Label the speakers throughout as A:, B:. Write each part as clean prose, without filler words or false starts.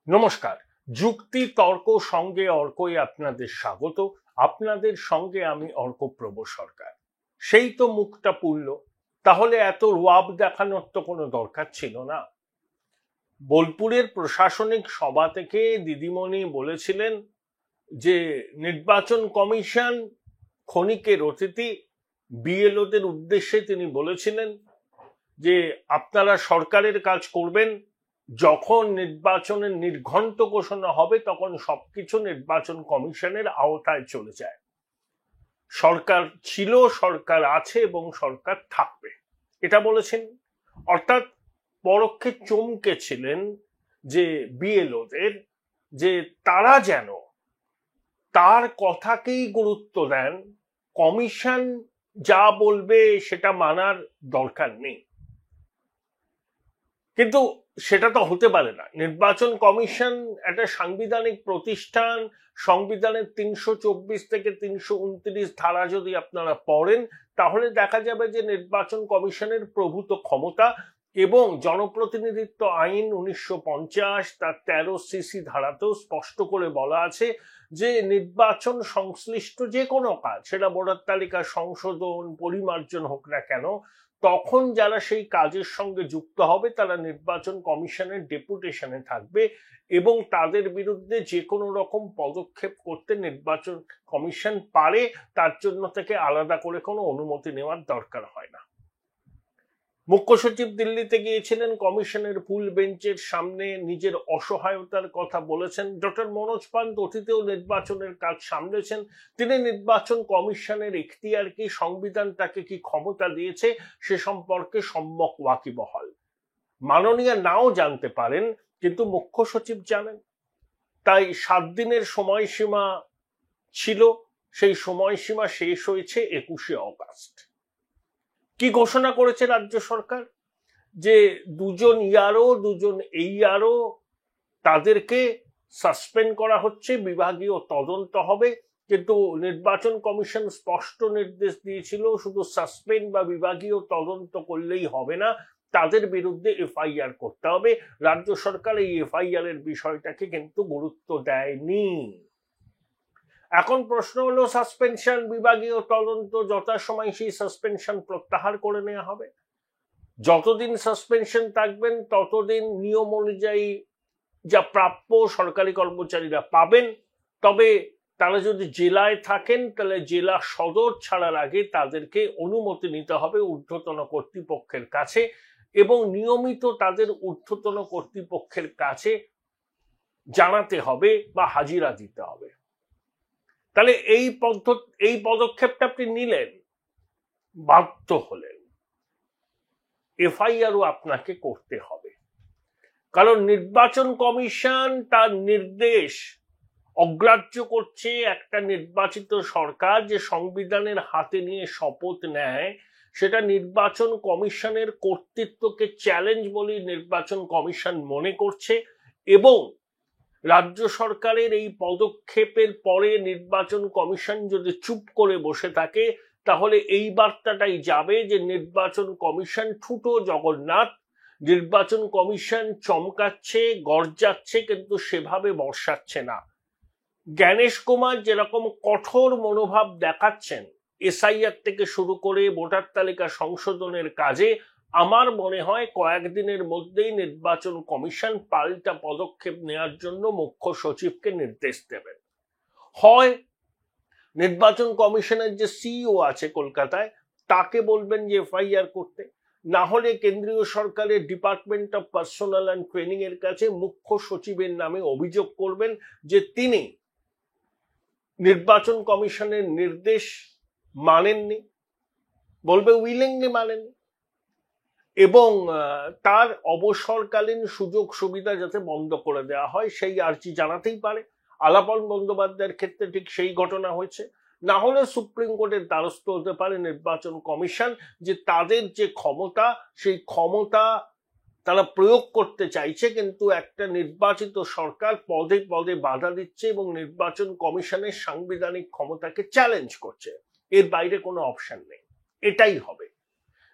A: নমস্কার। যুক্তি তর্ক সঙ্গে অর্কই আপনাদের স্বাগত। আপনাদের সঙ্গে আমি অর্কপ্রভ সরকার। সেই তো মুখটা পুরল, তাহলে এত রোয়াব দেখানোর তো কোনো দরকার ছিল না। বোলপুরের প্রশাসনিক সভা থেকে দিদিমণি বলেছিলেন যে নির্বাচন কমিশন ক্ষণিকের অতিথি। বিএলওদের উদ্দেশ্যে তিনি বলেছিলেন যে আপনারা সরকারের কাজ করবেন, যখন নির্বাচনের নির্ঘণ্ট ঘোষণা হবে তখন সবকিছু নির্বাচন কমিশনের আওতায় চলে যায়। সরকার ছিল, সরকার আছে এবং সরকার থাকবে, এটা বলেছেন। অর্থাৎ পরোক্ষে চমকে ছিলেন যে বিএলওদের, যে তারা যেন তার কথাকেই গুরুত্ব দেন, কমিশন যা বলবে সেটা মানার দরকার নেই। কিন্তু সেটা তো হতে পারে না। নির্বাচন কমিশন একটা সাংবিধানিক প্রতিষ্ঠান। সংবিধানের ৩২৪ থেকে ৩২৯ ধারা যদি আপনারা পড়েন তাহলে দেখা যাবে যে নির্বাচন কমিশনের প্রভূত ক্ষমতা এবং জনপ্রতিনিধিত্ব আইন ১৯৫০ তার ১৩ ধারাতেও স্পষ্ট করে বলা আছে যে নির্বাচন সংশ্লিষ্ট যে কোনো কাজ, সেটা ভোটার তালিকা সংশোধন, পরিমার্জন হোক না কেন, তখন যারা সেই কাজের সঙ্গে যুক্ত হবে তারা নির্বাচন কমিশনের ডেপুটেশনে থাকবে এবং তাদের বিরুদ্ধে যে কোনো রকম পদক্ষেপ করতে নির্বাচন কমিশন পারে। তার জন্য থেকে আলাদা করে কোনো অনুমতি নেওয়ার দরকার হয় না। মুখ্য সচিব দিল্লিতে গিয়েছিলেন, কমিশনের ফুল বেঞ্চের সামনে নিজের অসহায়তার কথা বলেছেন। ডক্টর মনোজ পান্ত অতীতেও নির্বাচনের কাজ সামলেছেন। তিনি নির্বাচন কমিশনের এখতিয়ার কি, সংবিধান তাকে কি ক্ষমতা দিয়েছে সে সম্পর্কে সম্যক ওয়াকিবহাল। মাননীয় নাও জানতে পারেন, কিন্তু মুখ্য সচিব জানেন। তাই ৭ দিনের সময়সীমা ছিল, সেই সময়সীমা শেষ হয়েছে ২১শে অগাস্ট। কি ঘোষণা করেছে রাজ্য সরকার? যে দুজন ইয়ারও তাদেরকে সাসপেন্ড করা হচ্ছে, বিভাগীয় তদন্ত হবে। কিন্তু নির্বাচন কমিশন স্পষ্ট নির্দেশ দিয়েছিল শুধু সাসপেন্ড বা বিভাগীয় তদন্ত করলেই হবে না, তাদের বিরুদ্ধে এফআইআর করতে হবে। রাজ্য সরকার এই এফআইআর এর বিষয়টাকে কিন্তু গুরুত্ব দেয়নি। এখন প্রশ্ন হলো, সাসপেনশন, বিভাগীয় তদন্ত, যথাসময় সেই সাসপেনশন প্রত্যাহার করে নেওয়া হবে। যতদিন সাসপেনশন থাকবেন ততদিন নিয়ম অনুযায়ী যা প্রাপ্য সরকারি কর্মচারীরা পাবেন। তবে তারা যদি জেলায় থাকেন তাহলে জেলা সদর ছাড়ার আগে তাদেরকে অনুমতি নিতে হবে ঊর্ধ্বতন কর্তৃপক্ষের কাছে এবং নিয়মিত তাদের ঊর্ধ্বতন কর্তৃপক্ষের কাছে জানাতে হবে বা হাজিরা দিতে হবে। তাহলে এই পদক্ষেপটা আপনি নিলেন, বাধ্য হলেন, এফআইআরও আপনাকে করতে হবে। কারণ নির্বাচন কমিশন তার নির্দেশ অগ্রাহ্য করছে। একটা নির্বাচিত সরকার যে সংবিধানের হাতে নিয়ে শপথ নেয়, সেটা নির্বাচন কমিশনের কর্তৃত্বকে চ্যালেঞ্জ বলে নির্বাচন কমিশন মনে করছে এবং রাজ্য সরকারের এই পদক্ষেপের পরে নির্বাচন কমিশন যদি চুপ করে বসে থাকে তাহলে এই বার্তাটাই যাবে যে নির্বাচন কমিশন ঠুটো জগন্নাথ, নির্বাচন কমিশন চমকাচ্ছে, গর্জাচ্ছে, কিন্তু সেভাবে বর্ষাচ্ছে না। জ্ঞানেশ কুমার যেরকম কঠোর মনোভাব দেখাচ্ছেন এসআইআর থেকে শুরু করে ভোটার তালিকা সংশোধনের কাজে, আমার মনে হয় কয়েকদিনের মধ্যেই নির্বাচন কমিশন পাল্টা পদক্ষেপ নেওয়ার জন্য মুখ্য সচিবকে নির্দেশ দেবেন। হয় নির্বাচন কমিশনের যে সিইও আছে কলকাতায় তাকে বলবেন যে এফআইআর করতে, না হলে কেন্দ্রীয় সরকারের department of personal and training এর কাছে মুখ্য সচিবের নামে অভিযোগ করবেন যে তিনি নির্বাচন কমিশনের নির্দেশ মানেননি, বলবে উইলিংলি মানেননি, এবং তার অবসরকালীন সুযোগ সুবিধা যাতে বন্ধ করে দেওয়া হয় সেই আর্জি জানাতেই পারে। আলাপন বন্দ্যোপাধ্যায়ের ক্ষেত্রে ঠিক সেই ঘটনা হয়েছে। না হলে সুপ্রিম কোর্টের দ্বারস্থ হতে পারে নির্বাচন কমিশন, যে তাদের যে ক্ষমতা সেই ক্ষমতা তারা প্রয়োগ করতে চাইছে, কিন্তু একটা নির্বাচিত সরকার পদে পদে বাধা দিচ্ছে এবং নির্বাচন কমিশনের সাংবিধানিক ক্ষমতাকে চ্যালেঞ্জ করছে। এর বাইরে কোনো অপশন নেই, এটাই হবে।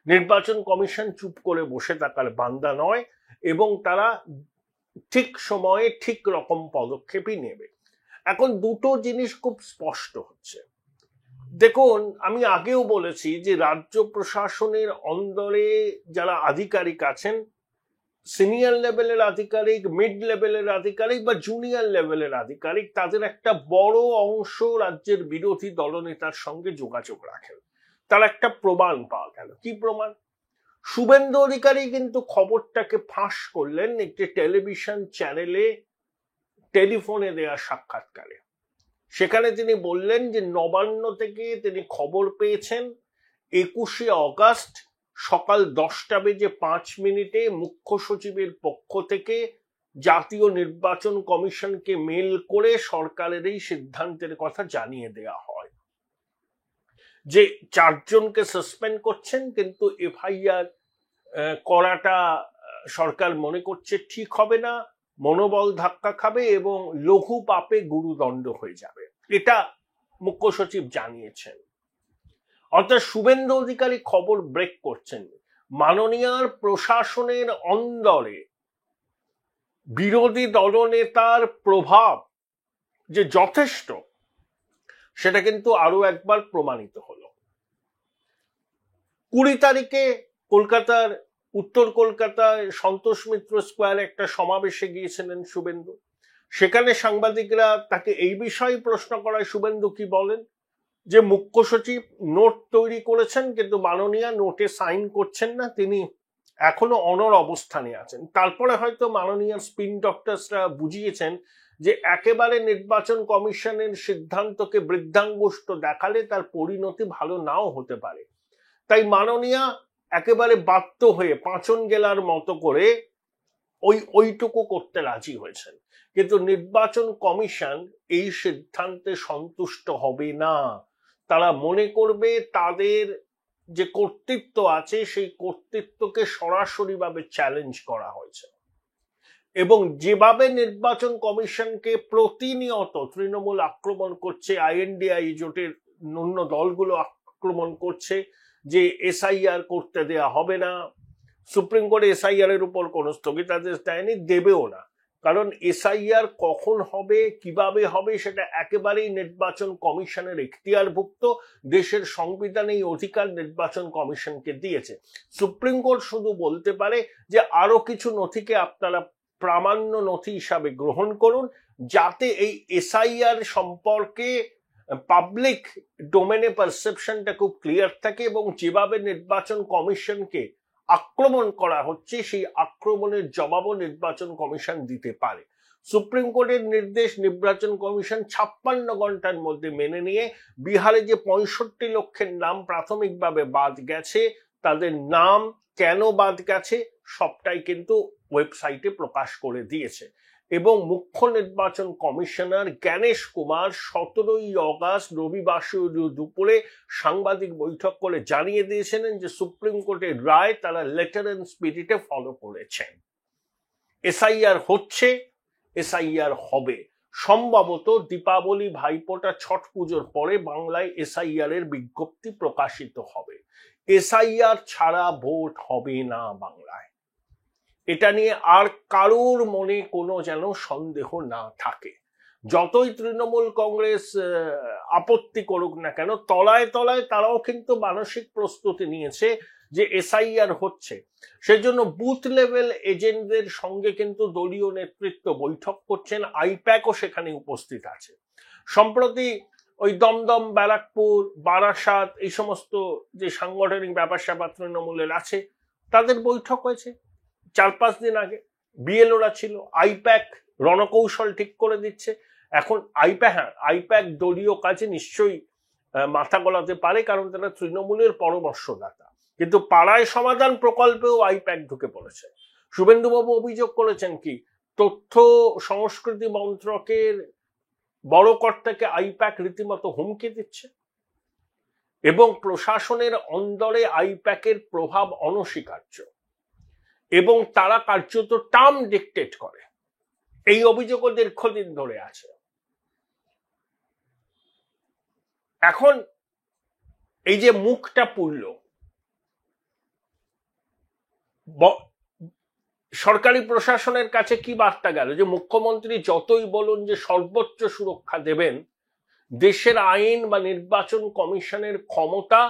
A: নির্বাচন কমিশন চুপ করে বসে থাকার বান্দা নয় এবং তারা ঠিক সময়ে ঠিক রকম পদক্ষেপই নেবে। এখন দুটো জিনিস খুব স্পষ্ট হচ্ছে। দেখুন, আমি আগেও বলেছি যে রাজ্য প্রশাসনের অন্দরে যারা আধিকারিক আছেন, সিনিয়র লেভেলের আধিকারিক, মিড লেভেলের আধিকারিক বা জুনিয়র লেভেলের আধিকারিক, তাদের একটা বড় অংশ রাজ্যের বিরোধী দলনেতার সঙ্গে যোগাযোগ রাখেন। তার একটা প্রমাণ পাওয়া গেল। কি প্রমাণ? শুভেন্দু অধিকারী কিন্তু খবরটাকে ফাঁস করলেন একটি টেলিভিশন চ্যানেলে টেলিফোনে দেয়া সাক্ষাৎকারে। সেখানে তিনি বললেন যে নবান্ন থেকে তিনি খবর পেয়েছেন 21শে অগাস্ট সকাল 10:05 মুখ্য সচিবের পক্ষ থেকে জাতীয় নির্বাচন কমিশনকে মেল করে সরকারের এই সিদ্ধান্তের কথা জানিয়ে দেয়া হয় যে 4 জনকে সাসপেন্ড করছেন, কিন্তু এফআইআর করাটা সরকার মনে করছে ঠিক হবে না, মনোবল ধাক্কা খাবে এবং লঘু পাপে গুরুদণ্ড হয়ে যাবে। এটা মুখ্য সচিব জানিয়েছেন। অর্থাৎ শুভেন্দু অধিকারী খবর ব্রেক করছেন। মাননীয়ার প্রশাসনের অন্দরে বিরোধী দলনেতার প্রভাব যে যথেষ্ট, সেটা কিন্তু আরো একবার প্রমাণিত হলো। 20 তারিখে কলকাতার উত্তর কলকাতায় সন্তোষ মিত্র স্কোয়ারে একটা সমাবেশে গিয়েছিলেন শুভেন্দু। সেখানে সাংবাদিকরা তাকে এই বিষয়ে প্রশ্ন করায় শুভেন্দু কি বলেন যে মুখ্য সচিব নোট তৈরি করেছেন, কিন্তু মাননীয়া নোটে সাইন করছেন না, তিনি এখনো অনড় অবস্থানে আছেন। তারপরে হয়তো মাননীয় স্পিন ডক্টরসরা বুঝিয়েছেন যে একেবারে নির্বাচন কমিশনের সিদ্ধান্তকে বৃদ্ধাঙ্গুষ্ট দেখালে তার পরিণতি ভালো নাও হতে পারে। তাই মাননীয়া একেবারে বাধ্য হয়ে পাঁচন গেলার মতো করে ওইটুকু করতে রাজি হয়েছেন। কিন্তু নির্বাচন কমিশন এই সিদ্ধান্তে সন্তুষ্ট হবে না। তারা মনে করবে তাদের যে কর্তৃত্ব আছে সেই কর্তৃত্বকে সরাসরিভাবে চ্যালেঞ্জ করা হয়েছে, এবং যেভাবে নির্বাচন কমিশনকে প্রতিনিয়ত তৃণমূল আক্রমণ করছে, আইএনডিআই জোটের অন্য দলগুলো আক্রমণ করছে যে এসআইআর করতে দেয়া হবে না, সুপ্রিম কোর্ট এসআইআর এর উপর কোনো স্থগিতাদেশ দেয়নি, দেবেও না, কারণ এসআইআর কখন হবে কিভাবে হবে সেটা একেবারেই নির্বাচন কমিশনের এখতিয়ারভুক্ত। দেশের সংবিধান এই অধিকার নির্বাচন কমিশনকে দিয়েছে। সুপ্রিম কোর্ট শুধু বলতে পারে যে আরো কিছু নথিকে আপনারা প্রামাণ্য নথি হিসাবে গ্রহণ করুন, যাতে এই এসআইআর সম্পর্কে পাবলিক ডোমেনে পারসেপশনটা খুব ক্লিয়ার থাকে এবং যেভাবে নির্বাচন কমিশনকে আক্রমণ করা হচ্ছে সেই আক্রমণের জবাবও নির্বাচন কমিশন দিতে পারে। সুপ্রিম কোর্টের নির্দেশ নির্বাচন কমিশন 56 ঘন্টার মধ্যে মেনে নিয়ে বিহারে যে 65 লক্ষের নাম প্রাথমিকভাবে বাদ গেছে, তাদের নাম কেন বাদ গেছে সবটাই কিন্তু ওয়েবসাইটে প্রকাশ করে দিয়েছে। এবং মুখ্য নির্বাচন কমিশনার জ্ঞানেশ কুমার 17ই অগাস্ট রবিবার দুপুরে সাংবাদিক বৈঠক করে জানিয়ে দিয়েছিলেন যে সুপ্রিম কোর্টের রায় তারা লেটার এন্ড স্পিরিটে ফলো করেছেন। এসআইআর হচ্ছে, এসআইআর হবে। সম্ভবত দীপাবলি, ভাইফোঁটা, ছট পুজোর পরে বাংলায় এসআইআর এর বিজ্ঞপ্তি প্রকাশিত হবে। এসআইআর ছাড়া ভোট হবে না বাংলায়। এটা নিয়ে আর কারোর মনে কোনো যেন সন্দেহ না থাকে। যতই তৃণমূল কংগ্রেস আপত্তি করুক না কেন, তলায় তলায় তারাও কিন্তু মানসিক প্রস্তুতি নিয়েছে যে এসআইআর হচ্ছে। সেজন্য বুথ লেভেল এজেন্টদের সঙ্গে কিন্তু দলীয় নেতৃত্ব বৈঠক করছেন, আইপ্যাকও সেখানে উপস্থিত আছে। সম্প্রতি ওই দমদম, ব্যারাকপুর, বারাসাত এই সমস্ত যে সাংগঠনিক ব্যাপার স্যাপার তৃণমূলের আছে তাদের বৈঠক হয়েছে 4-5 দিন আগে। বিএলওরা ছিল, আইপ্যাক রণকৌশল ঠিক করে দিচ্ছে। এখন আইপ্যাক দলীয় কাজে নিশ্চয়ই মাথা গলাতে পারে, কারণ তারা তৃণমূলের পরামর্শদাতা। কিন্তু পাড়ায় সমাধান প্রকল্পেও আইপ্যাক ঢুকে পড়েছে। শুভেন্দুবাবু অভিযোগ করেছেন কি, তথ্য সংস্কৃতি মন্ত্রকের বড় কর্তাকে আইপ্যাক রীতিমতো হুমকি দিচ্ছে এবং প্রশাসনের অন্দরে আইপ্যাকের প্রভাব অনস্বীকার্য এবং তারা কার্যত টার্ম ডিকটেট করে। এই অভিযোগও দীর্ঘদিন ধরে আছে। এখন এই যে মুখটা পুড়ল, সরকারি প্রশাসনের কাছে কি বার্তা গেল? যে মুখ্যমন্ত্রী যতই বলুন যে সর্বোচ্চ সুরক্ষা দেবেন, দেশের আইন বা নির্বাচন কমিশনের ক্ষমতা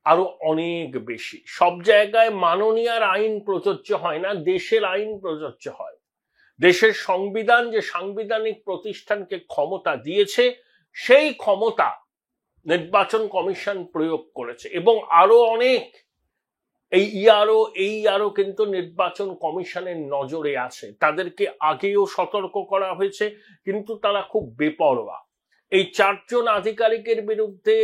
A: আরো অনেক বেশি। সব জায়গায় মাননীয়ার আইন প্রযোজ্য হয় না, দেশের আইন প্রযোজ্য হয়। দেশের সংবিধান যে সাংবিধানিক প্রতিষ্ঠানকে ক্ষমতা দিয়েছে, সেই ক্ষমতা নির্বাচন কমিশন প্রয়োগ করেছে। এবং আরো অনেক, এই আরো কিন্তু নির্বাচন কমিশনের নজরে আছে। তাদেরকে আগেও সতর্ক করা হয়েছে, কিন্তু তারা খুব বেপরোয়া। এই 4 জন আধিকারিকের বিরুদ্ধে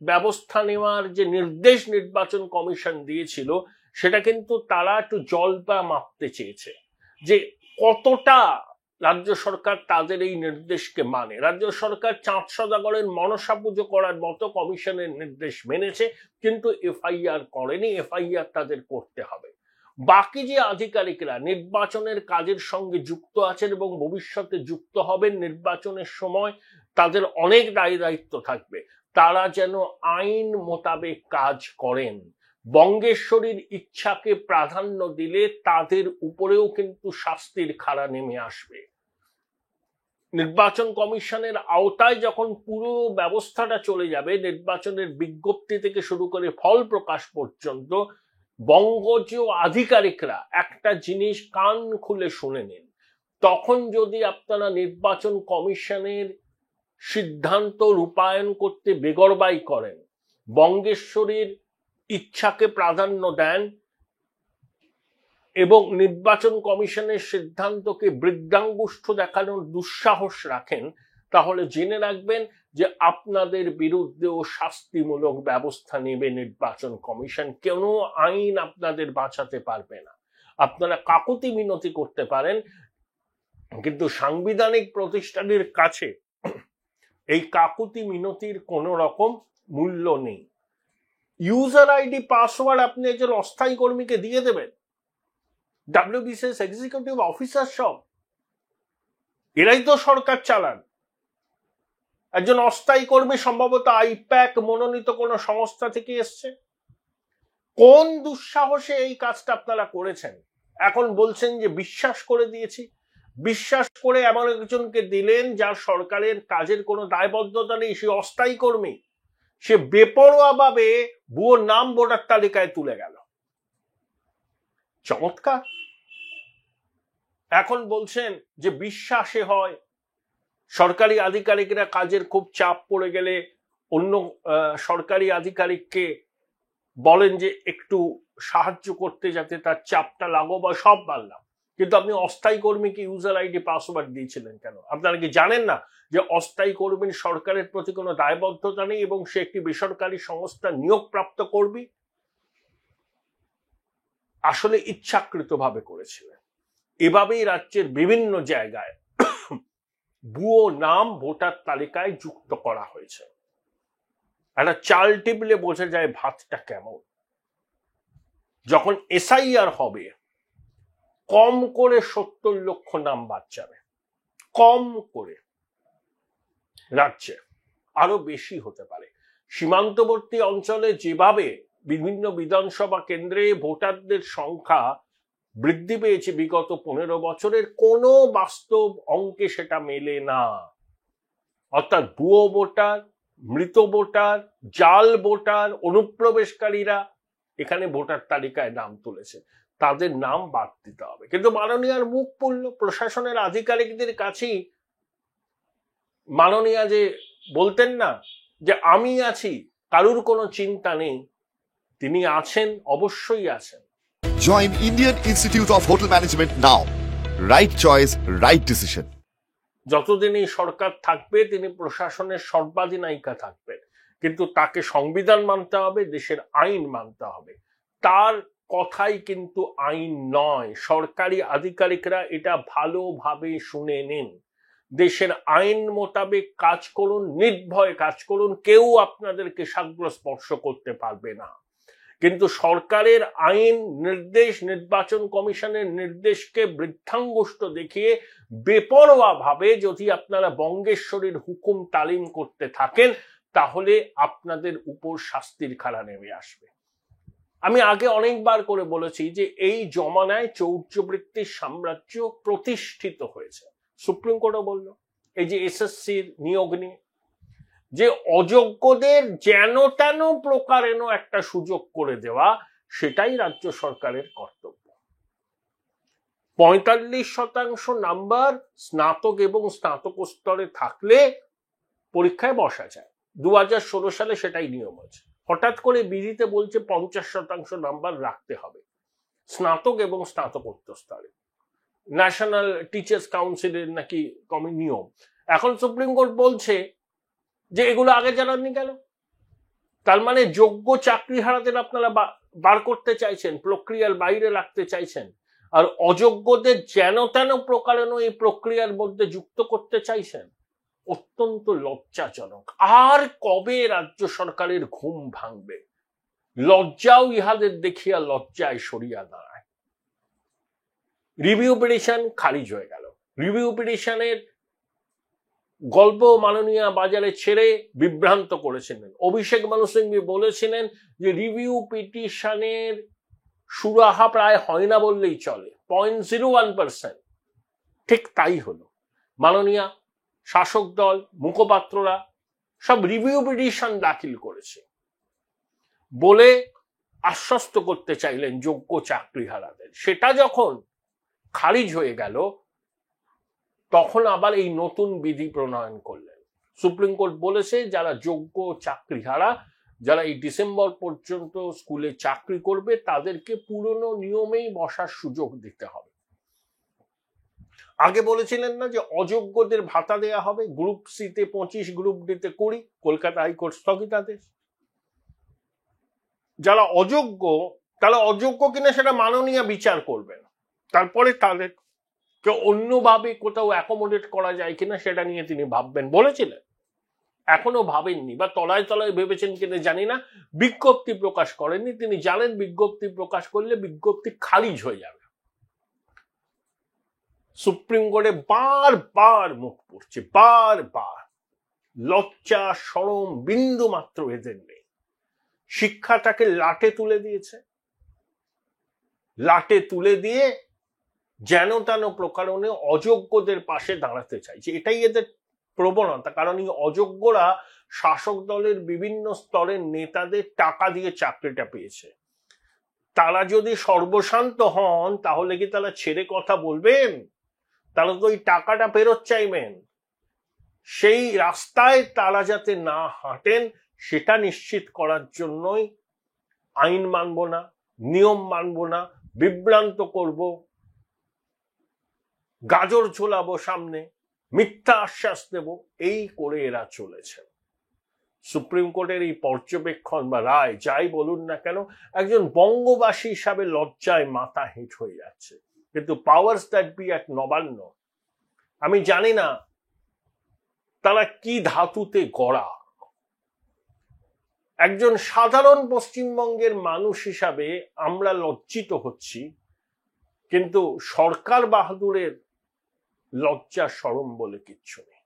A: ব্যবস্থা নেওয়ার যে নির্দেশ নির্বাচন কমিশন দিয়েছিল, সেটা কিন্তু তারা একটু জল বা মাপতে চেয়েছে যে কতটা রাজ্য সরকার তাদের এই নির্দেশকে মানে। রাজ্য সরকার চাঁদ সওদাগরের মনসা পুজো করার মতো কমিশনের নির্দেশ মেনেছে, কিন্তু এফআইআর করেনি। এফআইআর তাদের করতে হবে। বাকি যে আধিকারিকরা নির্বাচনের কাজের সঙ্গে যুক্ত আছেন এবং ভবিষ্যতে যুক্ত হবেন, নির্বাচনের সময় তাদের অনেক দায়ী দায়িত্ব থাকবে, তারা যেন আইন মোতাবেক কাজ করেন। বঙ্গেশ্বরীর ইচ্ছাকে প্রাধান্য দিলে তাদের উপরেও কিন্তু শাস্তির খাড়া নেমে আসবে। নির্বাচন কমিশনের আওতায় যখন পুরো ব্যবস্থাটা চলে যাবে, নির্বাচনের বিজ্ঞপ্তি থেকে শুরু করে ফল প্রকাশ পর্যন্ত, বঙ্গজ আধিকারিকরা একটা জিনিস কান খুলে শুনে নিন, তখন যদি আপনারা নির্বাচন কমিশনের সিদ্ধান্ত রূপায়ণ করতে বেগরবাই করেন, বঙ্গেশ্বরীর ইচ্ছাকে প্রাধান্য দেন এবং নির্বাচন কমিশনের সিদ্ধান্তকে বৃদ্ধাঙ্গুষ্ঠ দেখানোর দুঃসাহস রাখেন, তাহলে জেনে রাখবেন যে আপনাদের বিরুদ্ধেও শাস্তিমূলক ব্যবস্থা নেবে নির্বাচন কমিশন। কোনো আইন আপনাদের বাঁচাতে পারবে না। আপনারা কাকুতি মিনতি করতে পারেন, কিন্তু সাংবিধানিক প্রতিষ্ঠানের কাছে এই কাকুতি মিনতির কোনো রকম মূল্য নেই। ইউজার আইডি পাসওয়ার্ড আপনি একজন অস্থায়ী কর্মীকে দিয়ে দেবেন? WBCS এক্সিকিউটিভ অফিসার সব এরাই তো সরকার চালান। একজন অস্থায়ী কর্মী সম্ভবত আইপ্যাক মনোনীত কোন সংস্থা থেকে এসছে। কোন দুঃসাহসে এই কাজটা আপনারা করেছেন? এখন বলছেন যে বিশ্বাস করে দিয়েছি। বিশ্বাস করে এমন একজনকে দিলেন যার সরকারের কাজের কোনো দায়বদ্ধতা নেই, সে অস্থায়ী কর্মী, সে বেপরোয়া ভাবে ভুয়ো নাম ভোটার তালিকায় তুলে গেল। চমৎকার। এখন বলছেন যে বিশ্বাসে হয়, সরকারি আধিকারিকরা কাজের খুব চাপ পড়ে গেলে অন্য সরকারি আধিকারিককে বলেন যে একটু সাহায্য করতে, যাতে তার চাপটা লাঘব হয়। সব মানলাম, কিন্তু আপনি অস্থায়ী কর্মীকে ইউজার আইডি পাসওয়ার্ড দিয়েছিলেন কেন? আপনারা কি জানেন না যে অস্থায়ী কর্মীর সরকারের প্রতি কোনো দায়বদ্ধতা নেই এবং সে একটি বেসরকারি সংস্থা নিয়োগপ্রাপ্ত কর্মী? আসলে ইচ্ছাকৃতভাবে করেছিলেন। এভাবেই রাজ্যের বিভিন্ন জায়গায় ভুয়ো নাম ভোটার তালিকায় যুক্ত করা হয়েছে। একটা চাল টিপলে বোঝা যায় ভাতটা কেমন। যখন এসআইআর হবে, কম করে 70 লক্ষ নাম বাদ যাবে, কম করে। রাজ্যে আরো বেশি হতে পারে। সীমান্তবর্তী অঞ্চলে যেভাবে বিভিন্ন বিধানসভা কেন্দ্রে ভোটারদের সংখ্যা বৃদ্ধি পেয়েছে বিগত 15 বছরের, কোনো বাস্তব অঙ্কে সেটা মেলে না। অর্থাৎ ভুয়ো ভোটার, মৃত ভোটার, জাল ভোটার, অনুপ্রবেশকারীরা এখানে ভোটার তালিকায় নাম তুলেছে, তাদের নাম বাদ দিতে হবে। কিন্তু মাননীয়ার মুখ পড়ল প্রশাসনের আধিকারিকদের কাছেই। মাননীয়া যে বলতেন না যে আমি আছি, কারুর কোনো চিন্তা নেই, তিনি আছেন, অবশ্যই আছেন।
B: Join Indian Institute of Hotel Management now. Right choice, right decision.
A: যতদিন এই সরকার থাকবে তিনি প্রশাসনের সর্বাধিনায়িকা থাকবেন, কিন্তু তাকে সংবিধান মানতে হবে, দেশের আইন মানতে হবে। তার কথাই কিন্তু আইন নয়। সরকারি আধিকারিকরা এটা ভালোভাবে শুনে নিন। দেশের আইন মোতাবেক কাজ করুন, নির্ভয়ে কাজ করুন, কেউ আপনাদেরকে সাগ্র স্পর্শ করতে পারবে না। কিন্তু সরকারের আইন নির্দেশ, নির্বাচন কমিশনের নির্দেশকে বৃদ্ধাঙ্গুষ্ঠ দেখিয়ে বেপরোয়া ভাবে যদি আপনারা বঙ্গেশ্বরীর হুকুম তালিম করতে থাকেন, তাহলে আপনাদের উপর শাস্তির খাড়া নেমে আসবে। আমি আগে অনেকবার করে বলেছি যে এই জমানায় চৌর্যবৃত্তির সাম্রাজ্য প্রতিষ্ঠিত হয়েছে। সুপ্রিম কোর্টও বলল এই যে এসএসসির নিয়োগ নিয়ে, যে অযোগ্যদের যেন তেন প্রকারেণ একটা সুযোগ করে দেওয়া, সেটাই রাজ্য সরকারের কর্তব্য। 45% নাম্বার স্নাতক এবং স্নাতকোত্তরে থাকলে পরীক্ষায় বসা যায়। 2016 সালে সেটাই নিয়ম আছে। হঠাৎ করে বিধিতে বলছে 50% নাম্বার রাখতে হবে স্নাতক এবং স্নাতকোত্তর স্তরে। ন্যাশনাল টিচার্স কাউন্সিলের নাকি নিয়ম। এখন সুপ্রিম কোর্ট বলছে যে এগুলো আগে জানাননি কেন? তার মানে যোগ্য চাকরিহারাদের আপনারা বার করতে চাইছেন, প্রক্রিয়ার বাইরে রাখতে চাইছেন, আর অযোগ্যদের যেন তেন প্রকারেণ এই প্রক্রিয়ার মধ্যে যুক্ত করতে চাইছেন। অত্যন্ত লজ্জাজনক। আর কবে রাজ্য সরকারের ঘুম ভাঙবে? লজ্জাও ইহাদের দেখিয়া লজ্জায় সরিয়া দাঁড়ায়। রিভিউ পিটিশন খারিজ হয়ে গেল। রিভিউ পিটিশনের গল্প মাননীয় বাজারে ছেড়ে বিভ্রান্ত করেছিলেন। অভিষেক মানু সিংভি বলেছিলেন যে রিভিউ পিটিশনের সুরাহা প্রায় হয় না বললেই চলে, 0.01%। ঠিক তাই হলো। মাননীয় শাসক দল মুখপাত্ররা সব রিভিউ পিটিশন দাখিল করেছে বলে আশ্বস্ত করতে চাইলেন যোগ্য চাকরিহারাদের। সেটা যখন খারিজ হয়ে গেল, তখন আবার এই নতুন বিধি প্রণয়ন করলেন। সুপ্রিম কোর্ট বলেছে যারা যোগ্য চাকরিহারা, যারা এই ডিসেম্বর পর্যন্ত স্কুলে চাকরি করবে, তাদেরকে পুরনো নিয়মেই বসার সুযোগ দিতে হবে। আগে বলেছিলেন না যে অযোগ্যদের ভাতা দেয়া হবে, গ্রুপ সিতে 25, গ্রুপ ডিতে 20, কলকাতা হাইকোর্ট স্থগিতাদেশ। যারা অযোগ্য, তারা অযোগ্য কিনা সেটা মাননীয় বিচার করবেন, তারপরে তাদেরকে অন্যভাবে কোথাও অ্যাকোমোডেট করা যায় কিনা সেটা নিয়ে তিনি ভাববেন বলেছিলেন। এখনো ভাবেননি, বা তলায় তলায় ভেবেছেন কিনা জানি না, বিজ্ঞপ্তি প্রকাশ করেননি। তিনি জানেন বিজ্ঞপ্তি প্রকাশ করলে বিজ্ঞপ্তি খারিজ হয়ে যাবে। সুপ্রিম কোর্টে বারবার মুখ পড়ছে, বারবার। লজ্জা শরম বিন্দু মাত্র এদের নেই। শিক্ষাটাকে লাটে তুলে দিয়েছে। লাটে তুলে দিয়ে যেন তেন প্রকারণে অযোগ্যদের পাশে দাঁড়াতে চাইছে, এটাই এদের প্রবণতা। কারণ এই অযোগ্যরা শাসক দলের বিভিন্ন স্তরের নেতাদের টাকা দিয়ে চাকরিটা পেয়েছে। তারা যদি সর্বশান্ত হন তাহলে কি তারা ছেড়ে কথা বলবেন? তারা তো ওই টাকাটা ফেরত চাইবেন। সেই রাস্তায় তারা যাতে না হাঁটেন সেটা নিশ্চিত করার জন্যই আইন মানব না, নিয়ম মানব না, বিভ্রান্ত করব, গাজর ঝোলাবো সামনে, মিথ্যা আশ্বাস দেব, এই করে এরা চলেছে। সুপ্রিম কোর্টের এই পর্যবেক্ষণ বা রায় যাই বলুন না কেন, একজন বঙ্গবাসী হিসাবে লজ্জায় মাথা হেঁট হয়ে যাচ্ছে। কিন্তু পাওয়ার্স দ্যাট বি এক নবান্ন, আমি জানি না তারা কি ধাতুতে গড়া। একজন সাধারণ পশ্চিমবঙ্গের মানুষ হিসাবে আমরা লজ্জিত হচ্ছি, কিন্তু সরকার বাহাদুরের লজ্জা শরম বলে কিচ্ছু নেই।